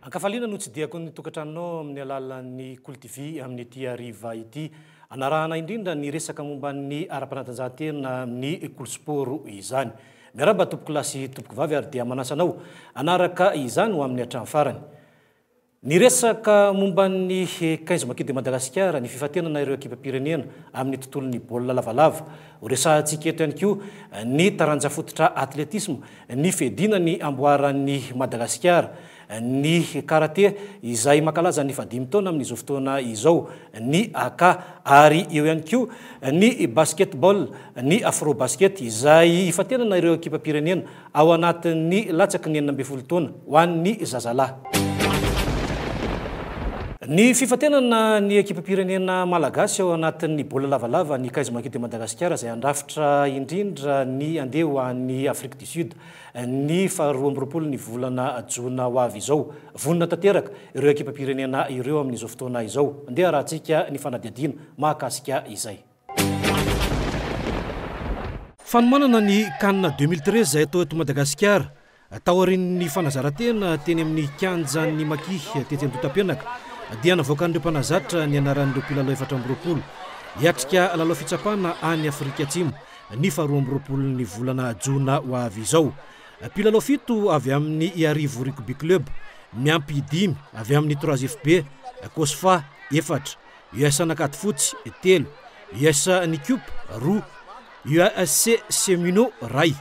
Akafaliana no tsy diako ny tokantranonao amin'ny alalan'ny Coltivy amin'ny ity hariva ity. Anarahana indrindra ny resaka momba ny ara-panatanjahantena amin'ny kolosporo izany. Miaraba tompoko lasy tompoko vavy ary dia manasanao anaraka izany ho amin'ny hatrany farany. Ny resaka momba ny 15 maquis de Madagasikara, ny fifatenana ireo ekipam-pirenena amin'ny tontolon'ny baolina lavalava. Ho resahantsika eto ihany koa ny taranja fototra atletisme, ny fedina ny amboaran'ny Madagasikara, ny karate izay makalaza ny 5 taona amin'izao fotoana izao, ny aka ary eo ihany koa ny basketball, ny afro basket izay ifatenana ireo ekipam-pirenena ao anatin'ny latsaky ny 12 taona ho an'ny zazalahy. Ny fifatenana ny ekipam-pirenena malagasy ao anatin'ny baolina lavalava ny 15 maquis de Madagasikara izay andrafitra indrindra ny andeha ho an'ny Afrique du Sud ny 12 ny volana jona ho avy izao. Vonona tanteraka ireo ekipam-pirenena ireo amin'izao fotoana izao. Andeha rahantsika ny fanadihadiana mahakasika izay. Fanomanana ny CAN 2013 izay atao eto Madagasikara tao aorian'ny fanazarantena teny amin'ny kianjan'ny Maquis tety Andotam-pianaka dia navoakan'ireo mpanazatra ny anaran'ireo mpilalao 420 hiatrika lalao fitsapana any Afrika Atsimo ny 12 ny volana jona ho avy izao. Mpilalao 7 avy amin'ny Iarivo Rugby Club, miampy 5 avy amin'ny 3FB, Kosfa 4, US Nakady Fotsy 3, US Nikup 2, UASC Semino ray,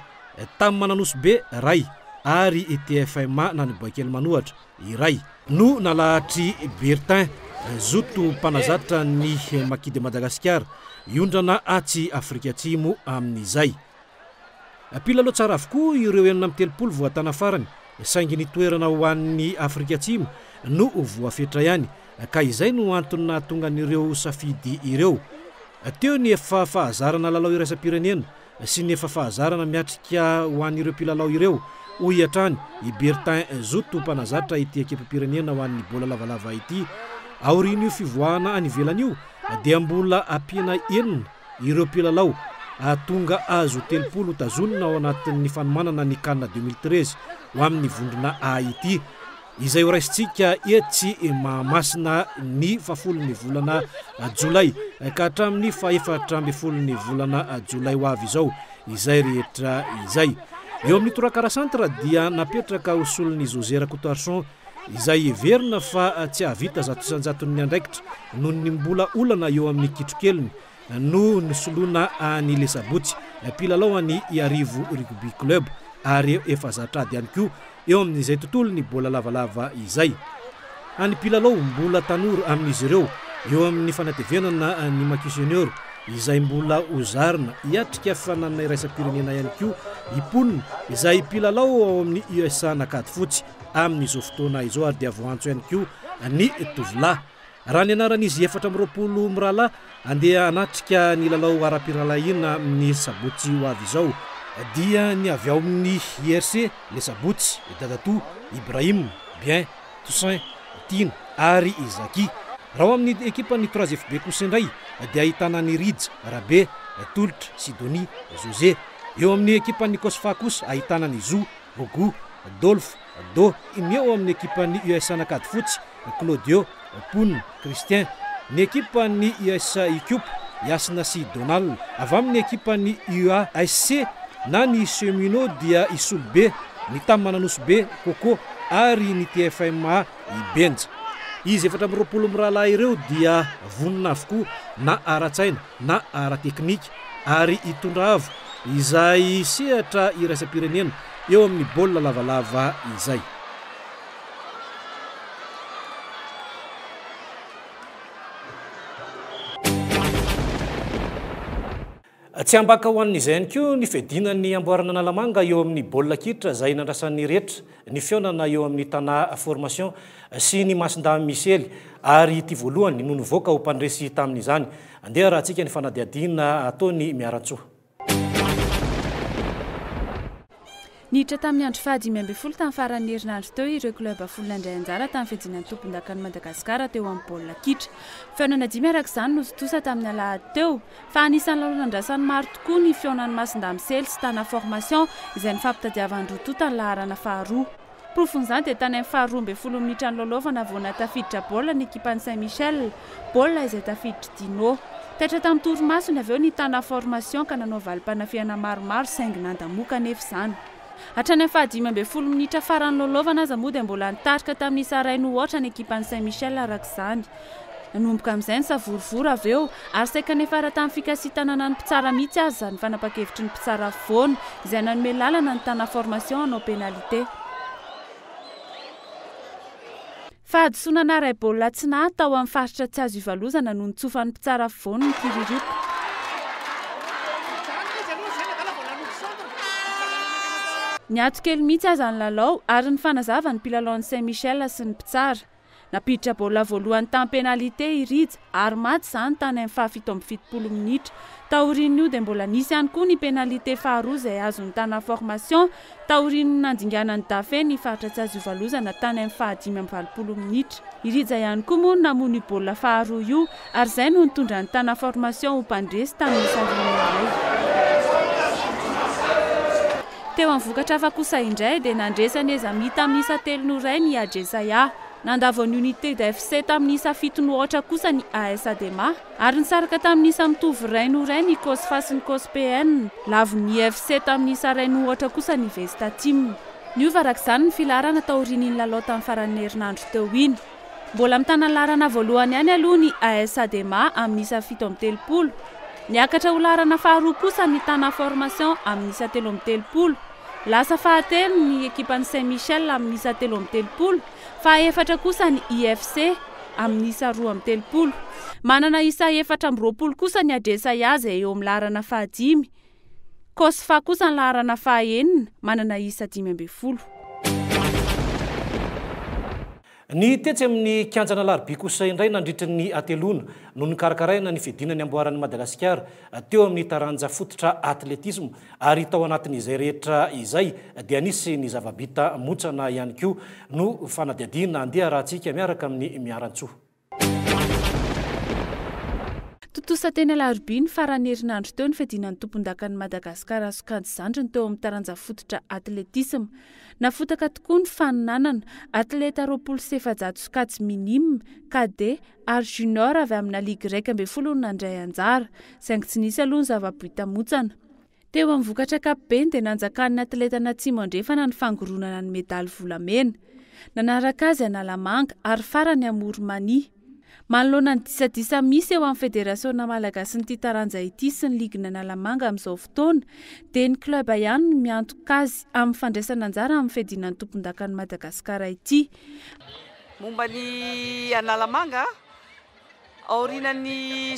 Tammananosy B ray ary TFMA Naniboakely Manohatra iray. No nalahatry Bertin zoto mpanazatra ny Maquis de Madagasikara iondrana atsy Afrika Atsimo amin'izay. Mpilalao tsara avokoa ireo 630 voatana farany saingy ny toerana ho an'ny Afrika Atsimo no voafetra ihany ka izay no antony nahatonga an'ireo safidy ireo. Teo ny efa fahazarana lalao iraisam-pirenena sy ny efa fahazarana miatrika ho an'ireo mpilalao ireo ho hiatrany i Bertin zoto mpanazatra ity ekipam-pirenena ho an'ny baolina lavalava ity. Aorian'io fivoahana any ivelan'io dia mbola ampiana enina ireo mpilalao tonga azo 30 tazonina ao anatin'ny fanomanana ny CAN 2013 ho amin'ny vondrona A ity izay ho raisitsika etsy Mahamasina ny 10 ny volana Jolay ka hatramin'ny 14 ny volana Jolay ho avy izao izay rehetra izay. Eo amin'ny Torakara Centre dia napetraka usolon'ny José Rakotarson izay heverina fa tsy havita zato-sanjaton'ny andraikitra noho ny mbola olana eo amin'ny kitrokeliny no nisoloana any Lesabotsy mpilalao any Iarivo Rugby Club ary efa zatrady ihany koa eo amin'izay tontolo ny baolina lavalava izay. Any mpilalao mbola tanora amin'izy ireo eo amin'ny fanatevenana ny Maquis Junior izay mbola ozarina hiatrika fifananana iraisam-pirenena ihany koa iponina izay mpilalao ao amin'ny USA Nakady Fotsy amin'izao fotoana izao ary dia voantso ihany koa ny tovolahy. Raha ny anaran'izy 420 mirahalahy andeha anatrika ny lalao ara-piralahiana amin'ny sabotsy ho avy izao dia ny avy ao amin'ny IRC Lesabotsy Dadatou, Ibrahim, Bien, Toussaint, Tino ary Izaki. Raha amin'ny ekipa ny 3FB kosa indray dia ahitana ny Ridge, Rabe, Toltra, Sidonie, José. Eo amin'ny ekipa ny Kosfa kosa ahitana ny Zou, Gogo, Dolph, Do. Eo amin'ny ekipa ny US Nakady Fotsy, Claudio, Poun, Christian. Ny ekipa ny US Ikup, Yasna sy Donald. Avy amin'ny ekipa ny UASC na ny Semino dia Isul B, ny Tammananosy B, Koko ary ny TFMA Ibenja. Izy 420 mirahalahy ireo dia vonona avokoa na ara-tsaina na ara-teknika ary itondra avo izay sehatra iraisam-pirenena eo amin'ny baolina lavalava izay. Tsy ambaka ho an'izay ihany koa ny fedina ny amboarana analamanga eo amin'ny baolina kitra izay nandrasan'ny rehetra ny fiaonana eo amin'ny tana formation sy ny Masinda Michel ary ity voalohany no nivoaka ho mpandresy tamin'izany. Andeha rahantsika ny fanadihadiana ataony miarantsoa. niditra tamin'ny andro fahadimy amby folo tamin'ny faran'ny herinandro teo ireo kleba folona indray anjara tamin'ny fiajinan'ny tompon-dakany Madagasikara teo amin'ny baolina kitra. Feonana dimy araka izany nosotosa tamin'ny alahady teo fa anisan'ny lalonandrasany maro tokoa ny feonan'ny Masindamsely sy tana formation izay nifampitadiavan'ny rototo ny laharana faharoa. Profon'izany dia tany amin'ny faharoa amby folo minitra ny lolaovana voana tafiditra baolina ny ekipan'ny Saint-Michel, baolina izay tafiditra Dino. Taitra tamin'ny torimasony avy eo ny tana formation ka nanao valim-panafihana maromaro saingy nandamoaka anefa izany. Hatrany amin'ny fahadimy amby folo minitra farany lolaovana aza moa dia mbola nitarika tamin'ny isa iray no ohatra ny ekipan'ny Saint-Michel araka izany. Nanomboka amin'izay ny savorivory avy eo ary saika nefa ara tamin'ny fikasitanana ny mpitsara mihitsy azy izany fanapa-kevitry ny mpitsara foana izay nanome lalana ny tana formation hanao pénalité. Fahadisoana ray baolina tsy nahy tao amin'ny faritra tsy azo ivalozana no nitsofan'ny mpitsara foana ny Kiririko. Niato kely mihitsy aza ny lalao ary ny fanazava ny mpilalao ny Saint-Michel sy ny mpitsara. Napiditra baolina voalohany tamin'ny pénalité irija ary maty izany tany amin'ny fahafito amby fitopolo minitra. Taorian'io dia mbola nisy ihany koa ny pénalité faharoa izay azony tana formation taorian'ny nandinganany dafe ny faritra tsy azo ivalozana tany amin'ny fahadimy amby valopolo minitra. Irija ihany koa moa namono baolina faharoa io ary izay no nitondra ny tana formation ho mpandresy tamin'ny savony. Teo amin'ny vokatra hafa kosa indray dia nandresany ezami tamin'ny isa 3-0 ny Adjesaya. Nandavony unité d'FC tamin'ny isa 7-0 kosa ny AS Adema ary nisaraka tamin'ny isa mitovy 2-0 ny COSFA sy ny COSPN. Lavon'ny FC tamin'ny isa 2-0 kosa ny Vesta Team. Niova araka izany ny filarana taorian'ny lalao tamin'ny faran'ny herinandro teo iny. Mbola mitana larana voalohany ihany aloha ny AS Adema amin'ny isa 7-30. Niakatra ho larana faharoa kosa ny tana formation amin'ny isa 3-30. Lasa fahatelo ny ekipan'ny Saint-Michel amin'ny isa 3-30. Fahaefatra kosa ny IFC amin'ny isa 2-30. Manana isa 4-20 kosa ny Adjesaya izay eo amin'ny larana fahadimy. COSFA kosa ny larana fahaenina manana isa 5-20. Ny tetsy amin'ny kianjana Larbi kosa indray nandritra ny atelona no nikarakaraina ny fidinany amboaran'ny Madagasikara teo amin'ny taranja fototra atletisme ary tao anatin'izay rehetra izay dia nisy ny zavabita motsana ihany koa no fanadiadiana andeha raha antsika miaraka amin'ny miarantsoa. Totosa teny Larbi ny faran'ny herinandro teo ny fiadinan'ny tompon-dakan'ny Madagasikara Sokajy Zandry teo amin'ny taranja fototra atletisme. Nafotaka tokoa ny faninanana atleta 27 Sokajy minime, cadet ary junior avy amina ligue 12 nandray anjara, saingy tsy nisy aloha ny zava-boita motsana. Teo amin'ny vokatra kapobeny dia nanjakan'ny atleta Natsimo Andrefana ny fangoronana ny medaly volamena. Nanaraka azy Analamanga ary farany Amoromania. Manoloana ny disadisa misy eo amin'ny federasiona malagasy ny ity taranja ity sy ny ligna Analamanga amin'izao fotoana dia ny kleba ihany no miantoka azy amin'ny fandraisana anjara amin'ny fiadinan'ny tompon-dakan'ny Madagasikara ity. Momba ny Analamanga aorian'ny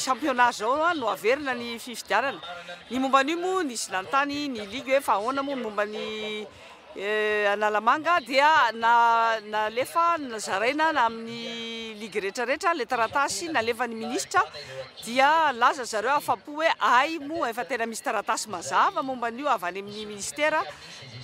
championnat zao no averina ny fifidianana. Ny momba ny moa nisy nantany ny ligue hoe fa ahoana moa momba ny Analamanga dia nalefa nazaraina amin'ny ligue rehetrarehetra le taratasy nalefa ny ministra dia laza zareo afapo hoe ay moa efa tena misy taratasy mazava momba an'io avy any amin'ny ministera.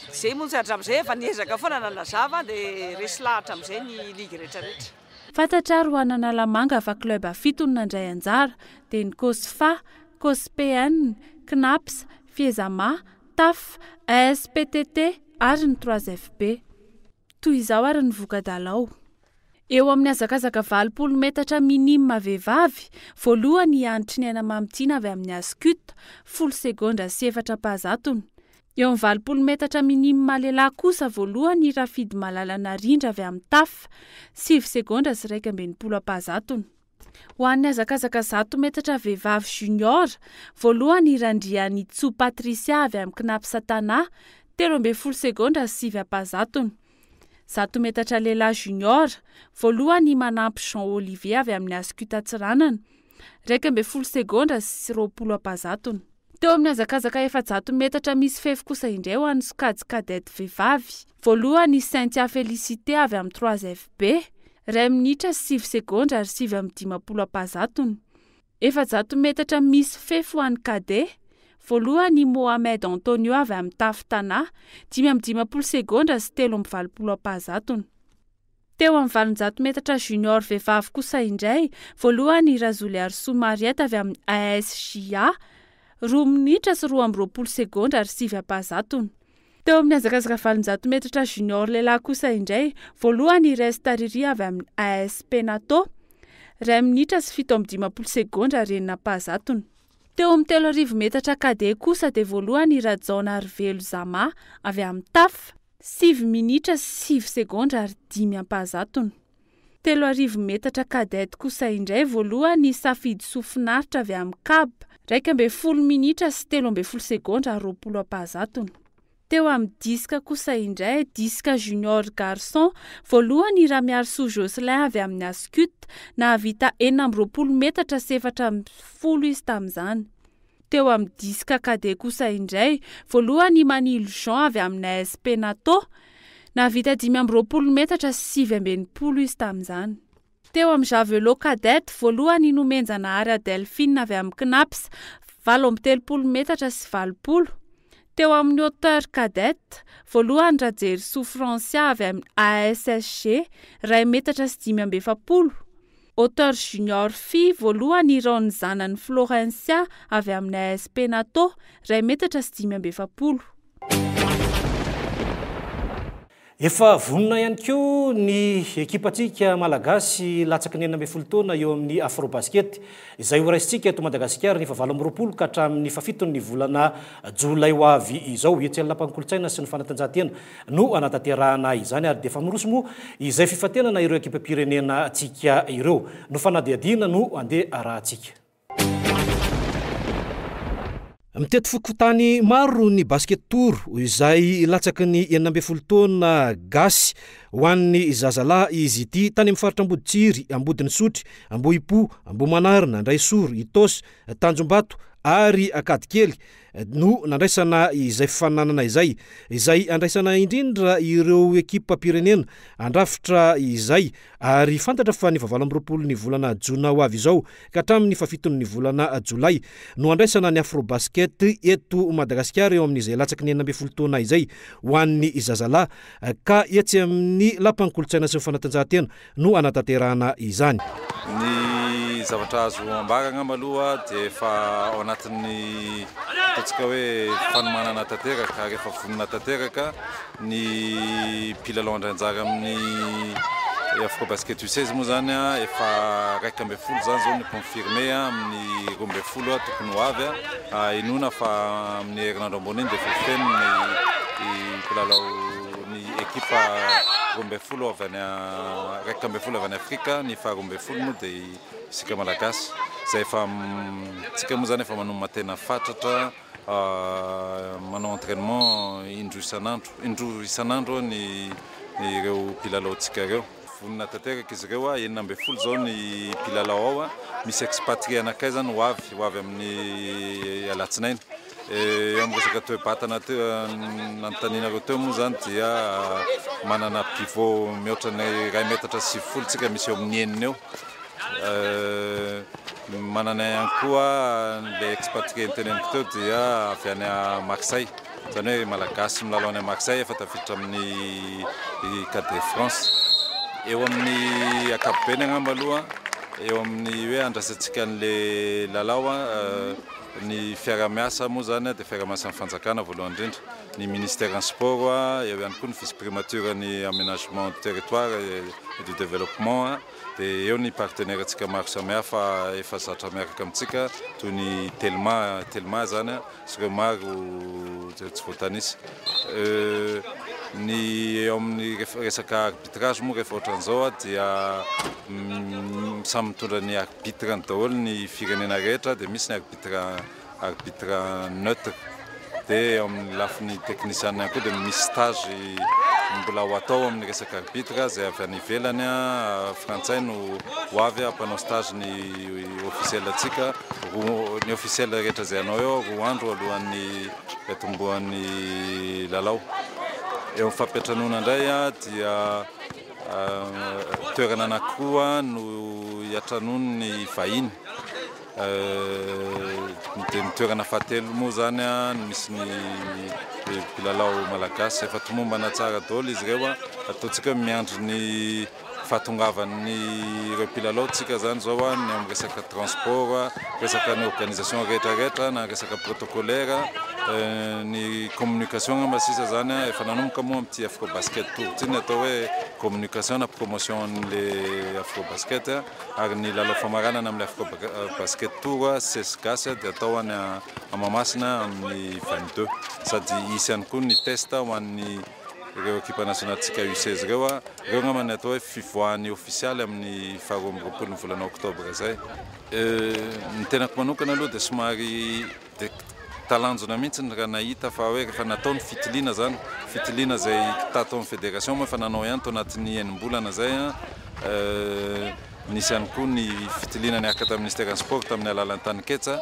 Zay moa hatram'izay efa niezaka foana nanazava dia resy lahatra amin'izay ny ligue rehetrarehetra. Fantatra ro Analamanga fa kleba 7 nandray anjara dia ny COSFA, COSPN, CNAPS, Fiezama, TAF, ASPTT ary ny 3FB. Toy izao ary ny vokadalao. Eo amin'ny azakazaka 20 metatra minime vehivavy, voalohany iantry ny Ainamamitiana avy amin'ny Ascut, 10 segondra sy 4 pahazatony. Eo amin'ny 20 metatra minime lehilahy kosa voalohany Rafidy Malalana Rindra avy amin'ny TAF, 7 segondra sy 12 pahazatony. Ho an'ny azakazaka 100 metatra vehivavy junior, voalohany Randriany Tso Patricia avy amin'ny CNAPS Tana, 13 segondra sy 7 pahazatony. 100 metatra lehilahy junior, voalohany Manampy Jean Olivier avy amin'ny Ascut Atsiranana, 12 segondra sy 20 pahazatony. Teo amin'ny azakazaka 400 metatra misy fefy kosa indray ho an'ny Sokajy kadety vehivavy, voalohany Saintia Félicité avy amin'ny 3FB, 2 minitra sy 7 segondra ary 7 pahazatony. 400 metatra misy fefy ho an'ny cadet, voalohany Mohamed Antonio avy amin'ny Tafitana 5:20 segondra sy 3:20 apahazatony. Teo amin'ny 700 metatra junior vehivavy kosa indray voalohany Razoly Arso Mariette avy amin'ny AS Gia 2 minitra sy 2:20 segondra ary 9 apahazatony. Teo amin'ny hazakazaka 700 metatra junior lehilahy kosa indray voalohany Resta Riri avy amin'ny AS Penato 2 minitra sy 7:20 segondra ary 9 apahazatony. Teo amin'ny 300 metatra kade kosa dia voalohany Rajona Arvelo Zama avy amin'ny TAF 7 minitra sy 7 segondra ary 10 apahazatony. 300 metatra kadet kosa indray voalohany Safidy Sofinaritra avy amin'ny CAB 12 minitra sy 13 segondra ary 20 apahazatony. Teo amin'ny diska kosa indray diska junior garçon voalohany Ramiarso Joselin avy amin'ny Ascut nahavita 420 metatra sy 410 izy tamin'izany. Teo amin'ny diska kade kosa indray voalohany Manilo Jean avy amin'ny AS Penato nahavita 520 metatra sy 9:20 izy tamin'izany. Teo amin'ny javelot cadet voalohany Nomenjana Ary Delphine avy amin'ny Knaps 8:30 metatra sy 20. Teo amin'ny hauteur cadet voalohany Rajery Soufrancia avy amin'ny ASSG 2 metatra sy 5:20. Hauteur junior fille voalohany Ron Zanany Florencia avy amin'ny AS Penato 2 metatra sy 5:20. Efa vonona ihany koa ny ekipatsika malagasy latsaky ny 11 taona eo amin'ny Afrobasket izay ho raisitsika eto Madagasikara ny 7 ka hatramin'ny 7 volana Jolay ho avy izao. Etsy lampam-kolontsaina sy ny fanatanjahantena no anatanterahana izany ary dia efa miroso moa izay fifantenana ireo ekipam-pirenena antsika ireo. No fanadihadiana no andeha arahantsika. Mitety fokotany maro ny basket tour izay latsaky ny 11 taona gasy ho an'ny zazalahy izy ity tany amin'ny faritra Amboditsiry, Ambodiny Sotry, Ambohipo, Ambomanarina, Andraisoro, Itos, Tanjombato ary Akadikely no nandraisana izay fifananana izay andraisana indrindra ireo ekipa pirenena andrafitra izay ary fantatra fa ny 7 ny volana Jona ho avy izao ka hatramin'ny 7 ny volana Jolay no andraisana ny Afrobasket eto Madagasikara eo amin'izay latsaky ny 11 taona izay ho an'ny zazalahy ka etsy amin'ny lapan-kolontsaina sy fanatanjahantena no anatanterahana izany. Ny zavatra azo ambaragna maloha dia efa ao anatin'ny ataontsika hoe fanomanana tanteraka ary efa vonona tanteraka ny mpilalao andranjara amin'ny Afrobasket U16 moa zany efa 12 zany zao ny confirmé amin'ny 12 tokony ho avy inona fa amin'ny herinandro ambony iny dia efa feno ny mpilalao ny ekipa 12 avy any Afrika ny fa 12 moa dia isika malagasy zay efa tsika moa zany efa manomana tena fatratra manao entraînement indro isanandro ny ireo mpilalao tsika ireo. Vonona tanteraka izy ireo 12 zao ny mpilalao ao misy expatrié anakay zany ho avy amin'ny alatsinainy. Eo amin'ny resaka toe-batana teo nanotaninareo teo moa zany dia manana pivot mihoatra ny 2 metatra sy 10 tsika misy eo amin'ny enina eo. Manana ihany koa le expatrié niteneniko teo dia avy any Marseille zany hoe malagasy milalao any Marseille efa tafiditra amin'ny Coupe de France. Eo amin'ny ankapobeny angamba aloha eo amin'ny hoe andrasantsika an'le lalao ny fiara-miasa moa zany dia fiara-miasa amin'ny fanjakana voalohany indrindra ny ministère en sport eo ihany koa ny vice primature ny aménagement du territoire et du développement dia eo ny partenaire antsika maro samihafa efa zatra miaraka amintsika toy ny Telma zany sy ireo maro tsy voatanisa. Ny eo amin'ny resaka arbitrage moa rehefa ohatran'izao dia samy mitondra ny arbitre ny daholo ny firenena rehetra dia misy ny arbitre neutre dia eo amin'ny lafiny technicien ihany koa dia misy stage mbola ho atao amin'ny resaka arbitre zay avy any ivelany frantsay no ho avy ampanao stage ny officiel atsika ny officiel rehetra zay anao eo 2 andro alohan'ny tomboan'ny lalao. Eo amin'ny fampiatranona indray dia toerana anankiroa no hiatranony ny vahiny dia ny toerana fahatelo moa zany a misy ny mpilalao malagasy efa tomombana tsara daholo izy ireo a ataontsika miandry ny fahatongavan'ny ireo mpilalao tsika zany zao a ny amin'ny resaka transport resaka ny organisation rehetrarehetra na resaka protocolaire ny communication ngamba sisa zany a efa nanomboka moa amin'ity afrobasket tour ty ny atao hoe communication na promotion an'le afrobasket ary ny lalao famaranana amin'le afrobasket tour sesgasy dia atao any Mahamasina amin'ny 22 sady isy ihany koa ny test ho an'ny ireo équipe nationale tsika U16 ireo a ireo ngamba atao hoe fivoahany officialy amin'ny 12 volana oktobra zay ny tenako manokana aloha dia somary talanjona mihitsy raha nahita fa hoe rehefa nataony fitiliana zany fitiliana zay tatao amin'ny fédération moa efa nanao ihany tao anatin'ny enim-bolana zay nisy ihany koa ny fitiliana niaraka tamin'ny ministère sport tamin'ny alalan'ny Taniketsa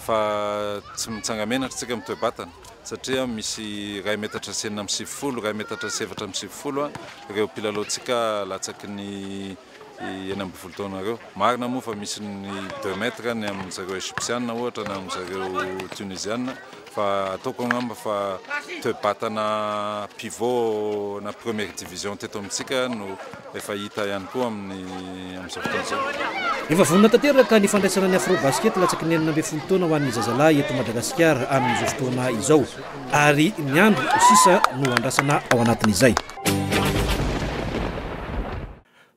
fa tsy mitsangamenatra tsika mitoebatana satria misy 2 metatra sy 4 2 metatra sy 7 ireo mpilalao-tsika latsaky ny 12 taona ireo marina moa fa misy ny 2 metra ny amin'izareo égyptianina ohatra na amin'izareo tunisianina fa ataoko angamba fa toe-batana pivot na première division teto amintsika no efa hita ihany koa amin'izao fotoana izao. Efa vonona tanteraka ny fandraisana ny afrobasket latsaky ny 12 taona ho an'ny zazalahy eto Madagasikara amin'izao fotoana izao ary ny andro sisa no andrasana ao anatin'izay.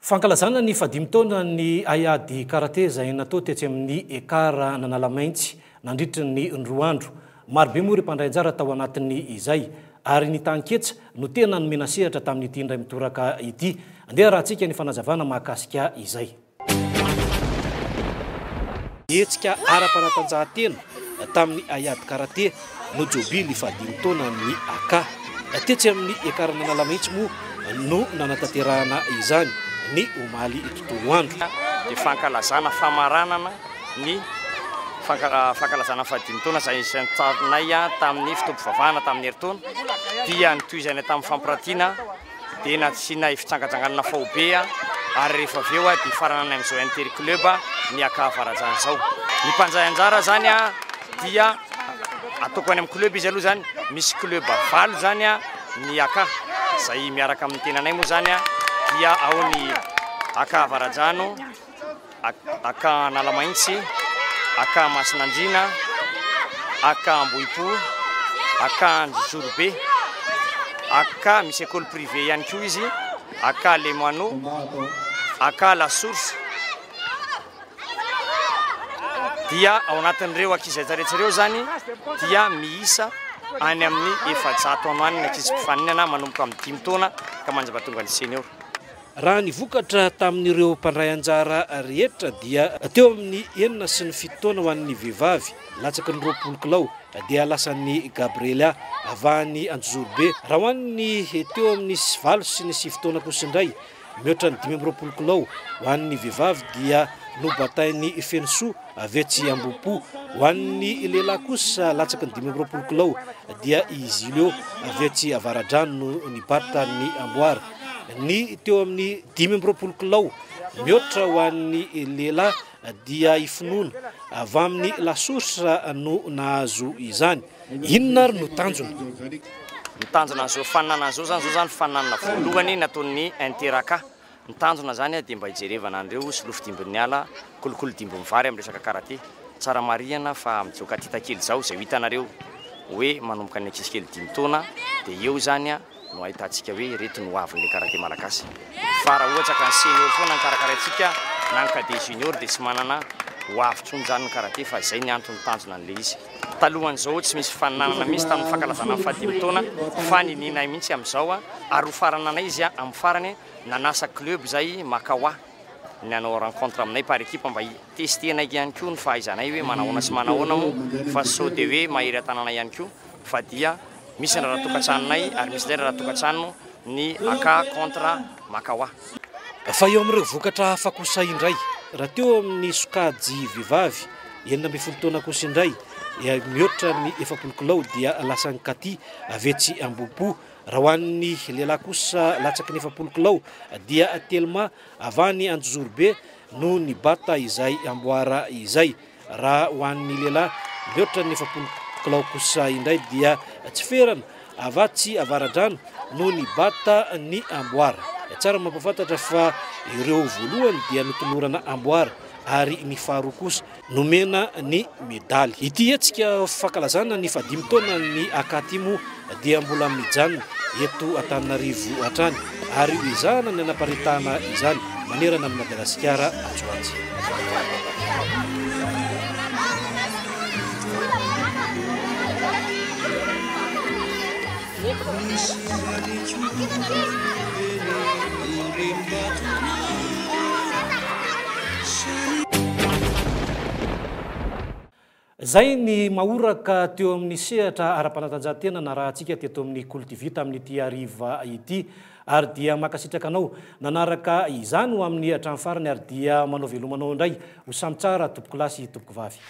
Fankalazana ny 5 taona ny aiady karate zay natao tetsy amin'ny ekara nanalamaintsy nandritra ny 2 andro. Marobe moa ry mpandray anjara tao anatin'ny izay ary ny Tanketsa no tena nomena sehatra tamin'ity indray mitoraka ity. Andeha rahantsika ny fanazavana mahakasika izay. Hetsika ara-panatanjahantena tamin'ny aiady karate no jobily 5 taona ny aka tetsy amin'ny ekara nanalamaintsy moa no nanatanterahana izany ny omaly tontolo andro. Dia fankalazana famaranana ny fankalazana 5 taona zay isan'ny tamin'ny fitompivavahana tamin'ny herintaona dia nitohizana tamin'ny fampirantiana dia natsina fitsangatsanganana faobe ary rehefa avy eo dia faranana amin'izao interclub ny aka Varajany zao. Ny mpanjay anjara zany dia ataoko any amin'ny club izy aloha zany misy club valo zany ny aka zay miaraka amin'ny tenanay moa zany dia ao ny aka Varajano, aka Nalamaintsy, aka Masinandrina, aka Ambohipo, aka Njorobe, aka misy école privée ihany koa izy, aka Lemoano, aka La Source. Dia ao anatin'ireo ankizy rehetra zany dia miisa any amin'ny 700 ano any ny ankizy mpifaninana manomboka amin'ny 5 taona ka manjaba-tonga ny senior. Raha ny vokatra tamin'ireo mpandray anjara rehetra dia teo amin'ny 9 sy ny 7 taona ho an'ny vehivavy latsaky ny 20 kilao dia lasan'ny Gabriela avany Anjorobe. Raha ho an'ny teo amin'ny 9 sy ny 7 taona kosa indray mihoatra ny 15 kilao ho an'ny vehivavy dia no batain'ny Fenso avetsy Ambohipo. Ho an'ny lehilahy kosa latsaky ny 15 kilao dia Izileo avetsy Avaradrano no nibata ny Amboara. Ny teo amin'ny 15 kilao mihoatra ho an'ny lehilahy dia Ifinona avy amin'ny La Source no nahazo izany. Inona ary no tanjona? Ny tanjona zao fananana zao zany fananana voalohany nataon'ny interaka. Ny tanjona zany dia mba hijerevana andreo solofo dimbin'ny ala kolokolo dimbin'ny vary amin'ny resaka karate. Tsara marihana fa mijoka titakely zao zay hitanareo hoe manomboka ny ankizy kely 10 taona dia eo zany no ahitantsika hoe reto no avin'le karate malagasy. Fa raha ohatra ka ny senior foana ny karakaratsika na ny cadet junior dia tsy manana hoavitsony zany ny karate fa izay ny antony tanjona an'le izy. Talohan'izao tsy misy fananana misy tamin'ny fankalazana amin'ny 5 taona fa ny ninay mihitsy amin'izao ary ho farananay izy amin'ny farany nanasa club zay Makawa nanao rencontre aminay par équipe mba testeanay ihany koa ny fahaizanay hoe manahoana sy manahoana mo fa sao dia hoe mahery an-tananay ihany koa fa dia misy ny raha tokantranonay ary misy lera raha tokantrano ny aka contre Makawa. Fa eo amin'ireo vokatra hafa kosa indray raha teo amin'ny sokajy vehivavy 19 taona kosa indray mihoatra ny 70 kilao dia lasany Kati avetsy Ambohipo. Raha ho an'ny lehilahy kosa latsaky ny 70 kilao dia Telma avany Anjorobe no nibata izay Amboara izay. raha ho an'ny lehilahy mihoatra ny 70 kilao kosa indray dia tsy ferana avatsy avaradrano no ny bata ny amboara. Tsara mampafantatra fa ireo voalohany dia notolorana amboara ary ny faharoa kosa nomena ny medaly. Ity hetsika fankalazana ny 5 taona ny akatimo dia mbola mijanona eto Antananarivo hatrany ary izahana ny anaparitahana izany manerana amin'ny Madagasikara ajoatsy. Zay ny mahoraka teo amin'ny sehatra ara-panatanjahantena na raha antsika teto amin'ny Kultivita amin'ny ity hariva ity ary dia makasitraka anao nanaraka izany ho amin'ny hatramin'ny farany ary dia manao velomanao indray ho samy tsara tompoko lahy sy tompoko vavy.